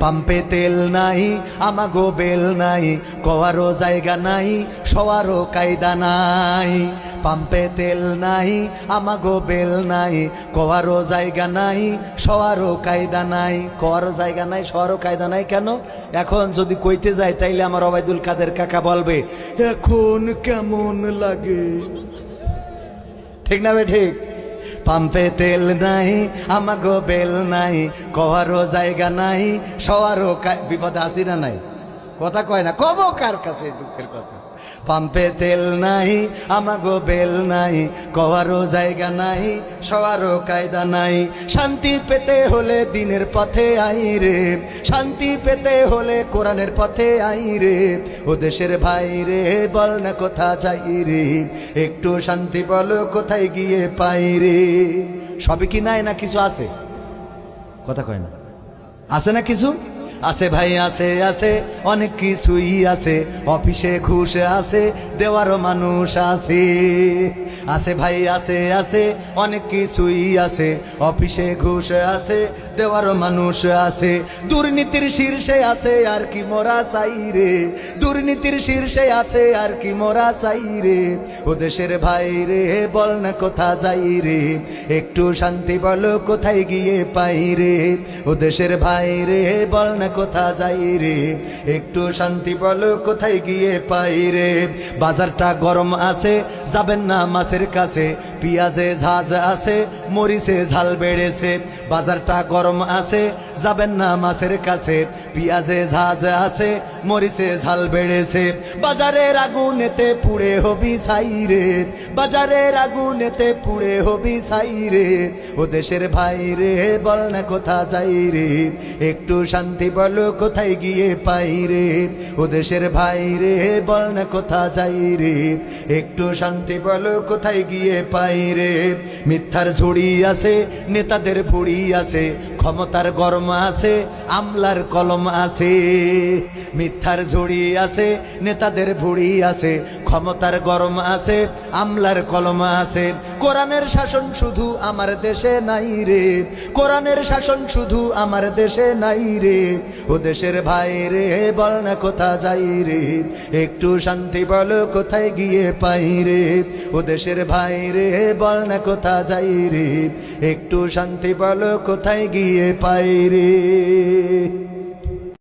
পাম্পে তেল নাই আমাগো বেল নাই কোয়ারও জায়গা নাই শোয়ারও কায়দা নাই পাম্পে তেল নাই আমাগো বেল নাই কোয়ারও জায়গা নাই শোয়ারও কায়দা নাই কোয়ারও জায়গা নাই শোয়ারও কায়দা নাই কেন এখন যদি কইতে যাই তাইলে আমার ওবায়দুল কাদের কাকা বলবে এখন কেমন লাগে ঠিক না বে ঠিক পাম্পে তেল নাই আমাগো বেল নাই কোয়ারও জায়গা নাই শোয়ারও বিপদে আসি না নাই কথা কয় না কব কার কাছে দুঃখের কথা পাম্পে তেল নাই আমাগো বেল নাই কোয়ারও জায়গা নাই শোয়ারও কায়দা নাই শান্তি পেতে হলে দিনের পথে আই রে শান্তি পেতে হলে কোরআনের পথে আই রে ও দেশের ভাই রে বল না কোথা যাই রে একটু শান্তি বলো কোথায় গিয়ে পাই রে সবই কি নাই না কিছু আছে কথা কয় না আছে না কিছু আছে ভাই আছে আছে অনেক কিছুই আছে অফিসে ঘুষ আছে দেওয়ারও মানুষ আছে আছে ভাই আছে আছে অনেক কিছুই আছে অফিসে ঘুষ আছে দেওয়ারও মানুষ আছে দুর্নীতির শীর্ষে আছে আর কি মোরা চাই রে দুর্নীতির শীর্ষে আছে আর কি মোরা চাই রে ও দেশের ভাই রে বল না কোথা যাই রে একটু শান্তি বলো কোথায় গিয়ে পাই রে ও দেশের ভাই রে বল না কোথা যাই রে একটু শান্তি বলো কোথায় গিয়ে পাই রে বাজারটা গরম আছে যাবেন না মাছের কাছে পেঁয়াজে ঝাঁজ আছে মরিচে ঝাল বেড়েছে বাজারটা গরম আছে যাবেন না মাছের কাছে পেঁয়াজে ঝাঁজ আছে মরিচে ঝাল বেড়েছে বাজারের আগুনেতে পুড়ে হবি ছাই রে বাজারের আগুনেতে পুড়ে হবি ছাই রে ও দেশের ভাই রে বল না কোথা যাই রে একটু শান্তি বলো কোথায় গিয়ে পাই রে ও দেশের ভাই রে বল না কোথা যাই রে একটু শান্তি বলো কোথায় গিয়ে পাই রে মিথ্যার ঝুড়ি আছে নেতাদের ভুড়ি আছে ক্ষমতার গরম আছে আমলার কলম আছে মিথ্যার ঝুড়ি আছে নেতাদের ভুড়ি আছে ক্ষমতার গরম আছে আমলার কলম আছে কোরআনের শাসন শুধু আমার দেশে নাই রে কোরআনের শাসন শুধু আমার দেশে নাই রে ও দেশের ভাই রে বল না কোথা যাই রে একটু শান্তি বলো কোথায় গিয়ে পাই রে ও দেশের ভাই রে বল না কোথা যাই রে একটু শান্তি বলো কোথায় গিয়ে পাই রে